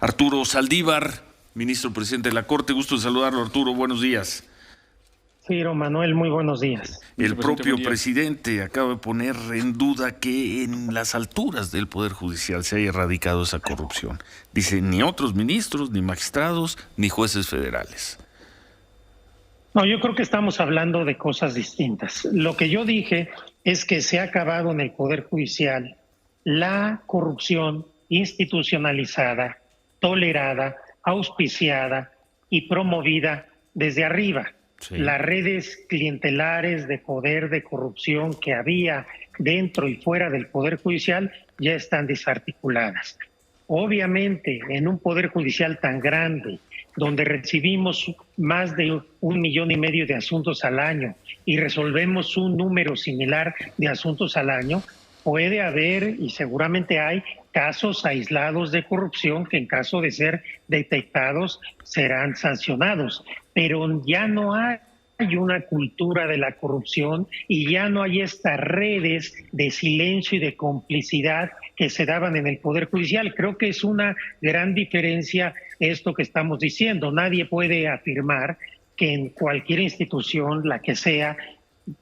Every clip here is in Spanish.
Arturo Saldívar, ministro presidente de la Corte. Gusto de saludarlo, Arturo. Buenos días. Ciro Manuel, muy buenos días. El propio presidente acaba de poner en duda que en las alturas del Poder Judicial se haya erradicado esa corrupción. Dice, ni otros ministros, ni magistrados, ni jueces federales. No, yo creo que estamos hablando de cosas distintas. Lo que yo dije es que se ha acabado en el Poder Judicial la corrupción institucionalizada, tolerada, auspiciada y promovida desde arriba. Sí. Las redes clientelares de poder, de corrupción que había dentro y fuera del Poder Judicial ya están desarticuladas. Obviamente, en un Poder Judicial tan grande, donde recibimos más de 1,5 millones de asuntos al año y resolvemos un número similar de asuntos al año, puede haber y seguramente hay casos aislados de corrupción que en caso de ser detectados serán sancionados, pero ya no hay una cultura de la corrupción y ya no hay estas redes de silencio y de complicidad que se daban en el Poder Judicial. Creo que es una gran diferencia esto que estamos diciendo. Nadie puede afirmar que en cualquier institución, la que sea,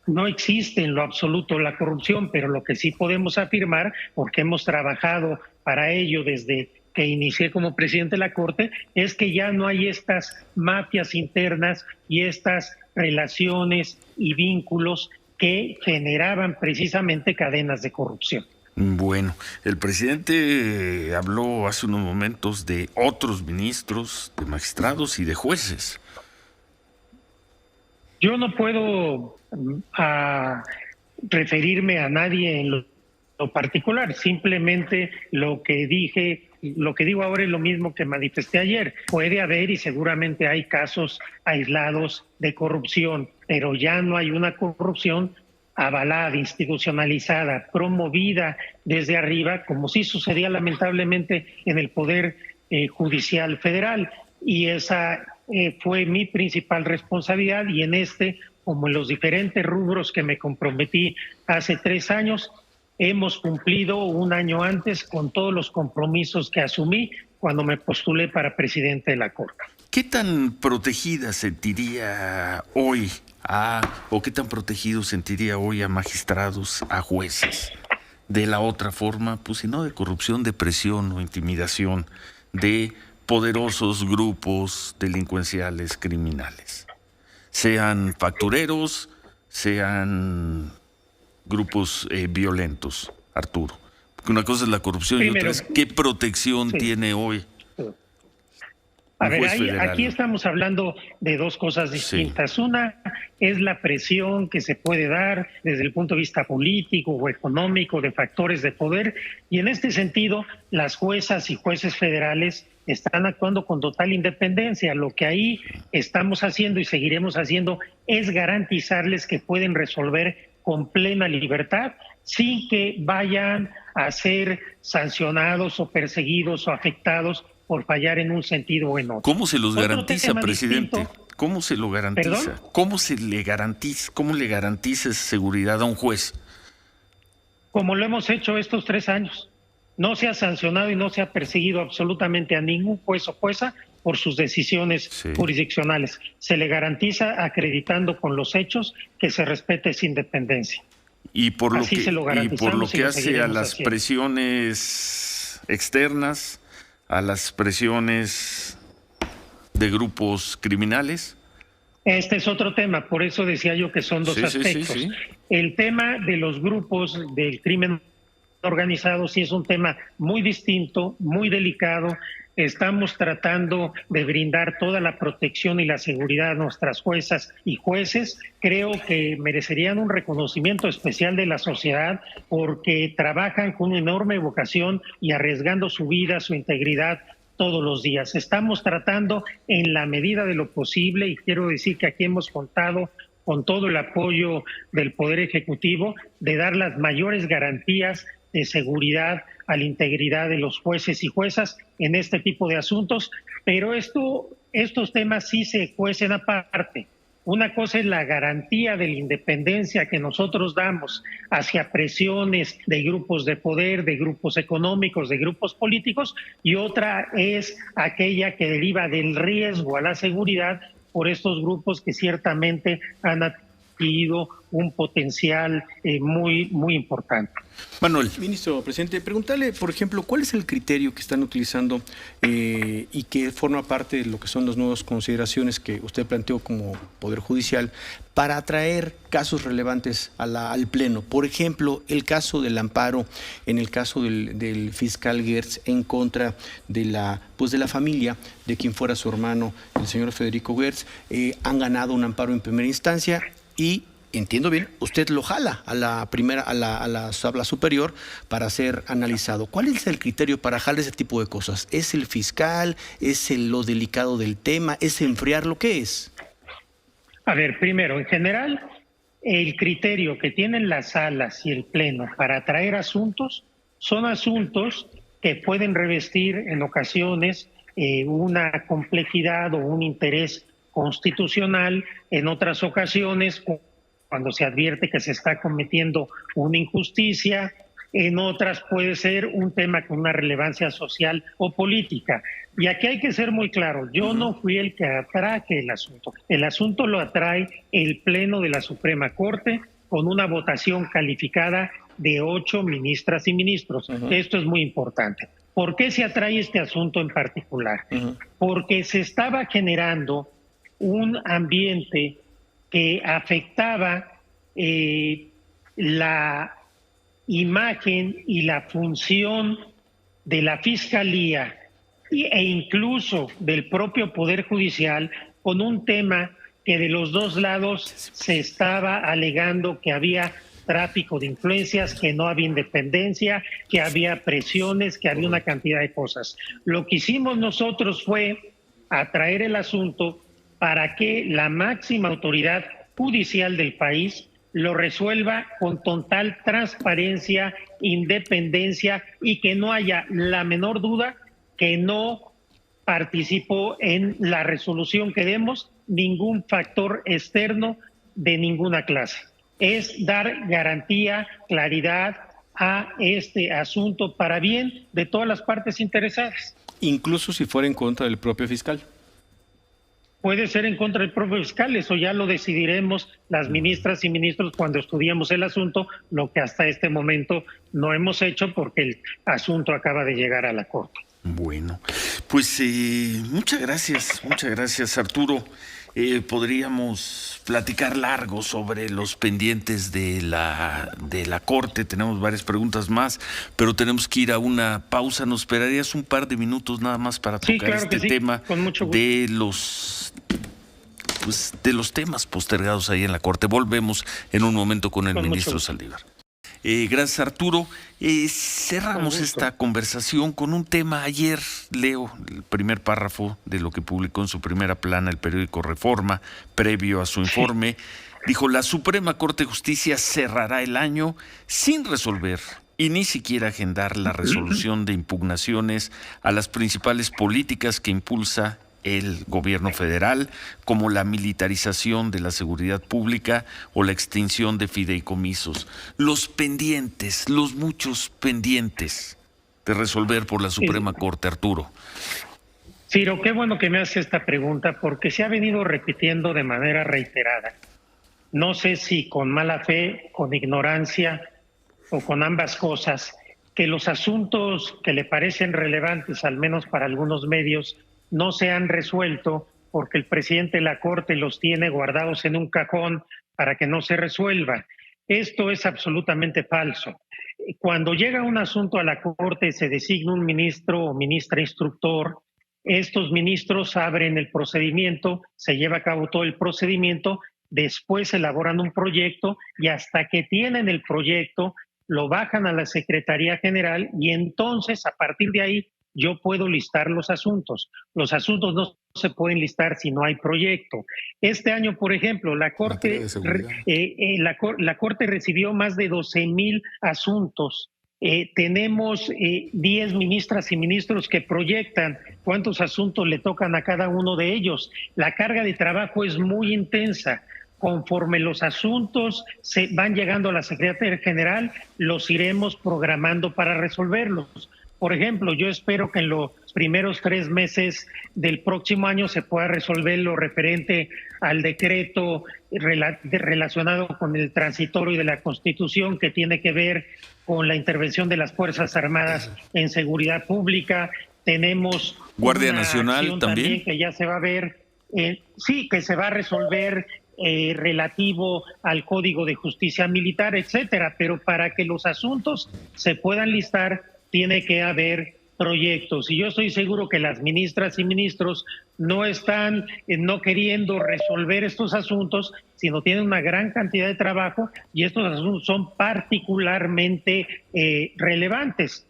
no existe en lo absoluto la corrupción, pero lo que sí podemos afirmar, porque hemos trabajado para ello desde que inicié como presidente de la Corte, es que ya no hay estas mafias internas y estas relaciones y vínculos que generaban precisamente cadenas de corrupción. Bueno, el presidente habló hace unos momentos de otros ministros, de magistrados y de jueces. Yo no puedo referirme a nadie en lo particular, simplemente lo que digo ahora es lo mismo que manifesté ayer. Puede haber y seguramente hay casos aislados de corrupción, pero ya no hay una corrupción avalada, institucionalizada, promovida desde arriba, como sí sucedía lamentablemente en el Poder Judicial Federal. Y esa fue mi principal responsabilidad, y en como en los diferentes rubros que me comprometí hace 3 años, hemos cumplido un año antes con todos los compromisos que asumí cuando me postulé para presidente de la Corte. ¿Qué tan protegida sentiría hoy o qué tan protegido sentiría hoy a magistrados, a jueces? De la otra forma, pues si no de corrupción, de presión o intimidación de poderosos grupos delincuenciales criminales, sean factureros, sean grupos violentos, Arturo. Porque una cosa es la corrupción y otra es qué protección tiene hoy. A ver, aquí estamos hablando de dos cosas distintas. Sí. Una es la presión que se puede dar desde el punto de vista político o económico de factores de poder, y en este sentido las juezas y jueces federales están actuando con total independencia. Lo que ahí estamos haciendo y seguiremos haciendo es garantizarles que pueden resolver con plena libertad sin que vayan a ser sancionados o perseguidos o afectados por fallar en un sentido o en otro. ¿Cómo se los garantiza, presidente? Distinto. ¿Cómo se lo garantiza? ¿Perdón? ¿Cómo le garantiza esa seguridad a un juez? Como lo hemos hecho estos 3 años. No se ha sancionado y no se ha perseguido absolutamente a ningún juez o jueza por sus decisiones jurisdiccionales. Se le garantiza acreditando con los hechos que se respete su independencia. Y por lo que hace a las presiones externas, a las presiones de grupos criminales. Este es otro tema, por eso decía yo que son dos aspectos. Sí. El tema de los grupos del crimen organizado sí es un tema muy distinto, muy delicado. Estamos tratando de brindar toda la protección y la seguridad a nuestras juezas y jueces. Creo que merecerían un reconocimiento especial de la sociedad porque trabajan con una enorme vocación y arriesgando su vida, su integridad todos los días. Estamos tratando en la medida de lo posible, y quiero decir que aquí hemos contado con todo el apoyo del Poder Ejecutivo, de dar las mayores garantías de seguridad a la integridad de los jueces y juezas en este tipo de asuntos, pero estos temas sí se cuecen aparte. Una cosa es la garantía de la independencia que nosotros damos hacia presiones de grupos de poder, de grupos económicos, de grupos políticos, y otra es aquella que deriva del riesgo a la seguridad por estos grupos que ciertamente han adquirido un potencial muy importante. Manuel. Ministro, presidente, preguntarle, por ejemplo, ¿cuál es el criterio que están utilizando y que forma parte de lo que son las nuevas consideraciones que usted planteó como Poder Judicial para atraer casos relevantes al Pleno? Por ejemplo, el caso del amparo, en el caso del fiscal Gertz en contra de la familia de quien fuera su hermano, el señor Federico Gertz, han ganado un amparo en primera instancia y entiendo bien, usted lo jala a la sala superior para ser analizado. ¿Cuál es el criterio para jalar ese tipo de cosas? ¿Es el fiscal? ¿Es lo delicado del tema? ¿Es enfriarlo? ¿Qué es? A ver, primero, en general, el criterio que tienen las salas y el Pleno para traer asuntos son asuntos que pueden revestir en ocasiones una complejidad o un interés constitucional, en otras ocasiones cuando se advierte que se está cometiendo una injusticia, en otras puede ser un tema con una relevancia social o política. Y aquí hay que ser muy claro, yo no fui el que atraje el asunto lo atrae el Pleno de la Suprema Corte con una votación calificada de 8 ministras y ministros. Esto es muy importante. ¿Por qué se atrae este asunto en particular? Porque se estaba generando un ambiente que afectaba la imagen y la función de la Fiscalía e incluso del propio Poder Judicial con un tema que de los dos lados se estaba alegando que había tráfico de influencias, que no había independencia, que había presiones, que había una cantidad de cosas. Lo que hicimos nosotros fue atraer el asunto para que la máxima autoridad judicial del país lo resuelva con total transparencia, independencia y que no haya la menor duda que no participó en la resolución que demos ningún factor externo de ninguna clase. Es dar garantía, claridad a este asunto para bien de todas las partes interesadas. Incluso si fuera en contra del propio fiscal. Puede ser en contra del propio fiscal, eso ya lo decidiremos las ministras y ministros cuando estudiemos el asunto, lo que hasta este momento no hemos hecho porque el asunto acaba de llegar a la Corte. Bueno, pues muchas gracias Arturo. Podríamos platicar largo sobre los pendientes de la Corte. Tenemos varias preguntas más, pero tenemos que ir a una pausa. ¿Nos esperarías un par de minutos nada más para tocar tema de los temas postergados ahí en la Corte? Volvemos en un momento con el ministro Saldívar. Gracias, Arturo. Cerramos esta conversación con un tema. Ayer leo el primer párrafo de lo que publicó en su primera plana el periódico Reforma, previo a su informe. Dijo: la Suprema Corte de Justicia cerrará el año sin resolver y ni siquiera agendar la resolución de impugnaciones a las principales políticas que impulsa el gobierno federal, como la militarización de la seguridad pública o la extinción de fideicomisos. Los pendientes, los muchos pendientes de resolver por la Suprema Corte, Arturo. Ciro, qué bueno que me hace esta pregunta porque se ha venido repitiendo de manera reiterada. No sé si con mala fe, con ignorancia o con ambas cosas, que los asuntos que le parecen relevantes, al menos para algunos medios, no se han resuelto porque el presidente de la Corte los tiene guardados en un cajón para que no se resuelva. Esto es absolutamente falso. Cuando llega un asunto a la Corte, se designa un ministro o ministra instructor. Estos ministros abren el procedimiento, se lleva a cabo todo el procedimiento, después elaboran un proyecto y hasta que tienen el proyecto lo bajan a la Secretaría General y entonces a partir de ahí yo puedo listar los asuntos. Los asuntos no se pueden listar si no hay proyecto. Este año, por ejemplo, la Corte recibió más de 12,000 asuntos Tenemos 10 ministras y ministros que proyectan cuántos asuntos le tocan a cada uno de ellos. La carga de trabajo es muy intensa. Conforme los asuntos se van llegando a la Secretaría General, los iremos programando para resolverlos. Por ejemplo, yo espero que en los primeros 3 meses del próximo año se pueda resolver lo referente al decreto relacionado con el transitorio de la Constitución, que tiene que ver con la intervención de las Fuerzas Armadas en seguridad pública. Tenemos Guardia Nacional también, que ya se va a ver, sí, que se va a resolver relativo al Código de Justicia Militar, etcétera. Pero para que los asuntos se puedan listar, tiene que haber proyectos. Y yo estoy seguro que las ministras y ministros no están no queriendo resolver estos asuntos, sino tienen una gran cantidad de trabajo y estos asuntos son particularmente relevantes,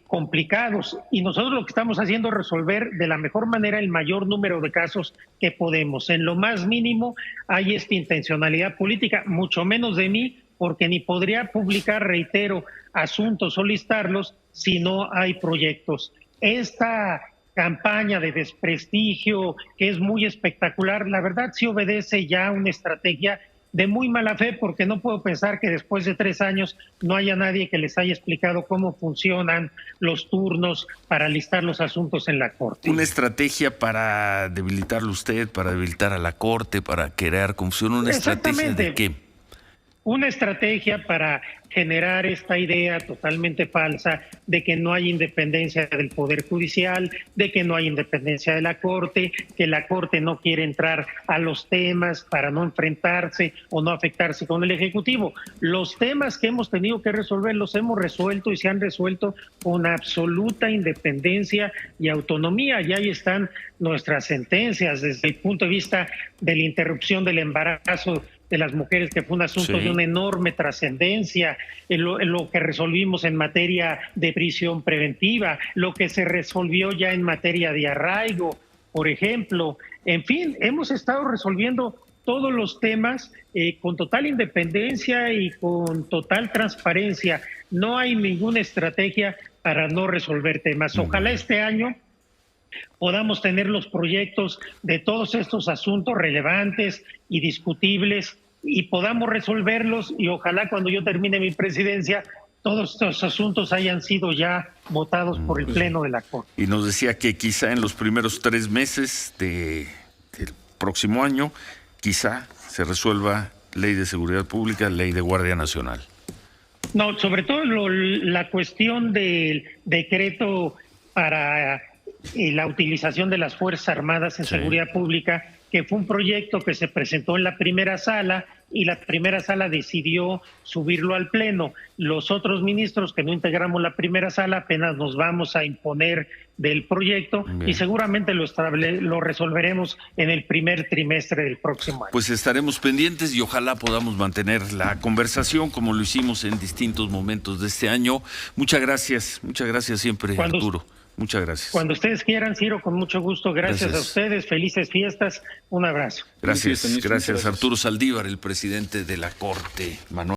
complicados. Y nosotros lo que estamos haciendo es resolver de la mejor manera el mayor número de casos que podemos. En lo más mínimo hay esta intencionalidad política, mucho menos de mí, porque ni podría publicar, reitero, asuntos o listarlos si no hay proyectos. Esta campaña de desprestigio, que es muy espectacular, la verdad sí obedece ya a una estrategia de muy mala fe, porque no puedo pensar que después de 3 años no haya nadie que les haya explicado cómo funcionan los turnos para listar los asuntos en la Corte. Una estrategia para debilitarlo usted, para debilitar a la Corte, para crear confusión. ¿Una estrategia de qué? Una estrategia para generar esta idea totalmente falsa de que no hay independencia del Poder Judicial, de que no hay independencia de la Corte, que la Corte no quiere entrar a los temas para no enfrentarse o no afectarse con el Ejecutivo. Los temas que hemos tenido que resolver los hemos resuelto y se han resuelto con absoluta independencia y autonomía. Y ahí están nuestras sentencias desde el punto de vista de la interrupción del embarazo de las mujeres, que fue un asunto de una enorme trascendencia, lo que resolvimos en materia de prisión preventiva, lo que se resolvió ya en materia de arraigo, por ejemplo. En fin, hemos estado resolviendo todos los temas con total independencia y con total transparencia. No hay ninguna estrategia para no resolver temas. Ojalá este año podamos tener los proyectos de todos estos asuntos relevantes y discutibles y podamos resolverlos, y ojalá cuando yo termine mi presidencia todos estos asuntos hayan sido ya votados por el Pleno de la Corte. Y nos decía que quizá en los primeros 3 meses del próximo año, quizá se resuelva ley de seguridad pública, ley de Guardia Nacional. No, sobre todo la cuestión del decreto para la utilización de las Fuerzas Armadas en seguridad pública, que fue un proyecto que se presentó en la primera sala y la primera sala decidió subirlo al Pleno. Los otros ministros que no integramos la primera sala apenas nos vamos a imponer del proyecto. Bien. Y seguramente lo resolveremos en el primer trimestre del próximo año. Pues estaremos pendientes y ojalá podamos mantener la conversación como lo hicimos en distintos momentos de este año. Muchas gracias siempre, Arturo. Muchas gracias. Cuando ustedes quieran, Ciro, con mucho gusto. Gracias a ustedes. Felices fiestas. Un abrazo. Gracias Arturo Saldívar, el presidente de la Corte. Manuel.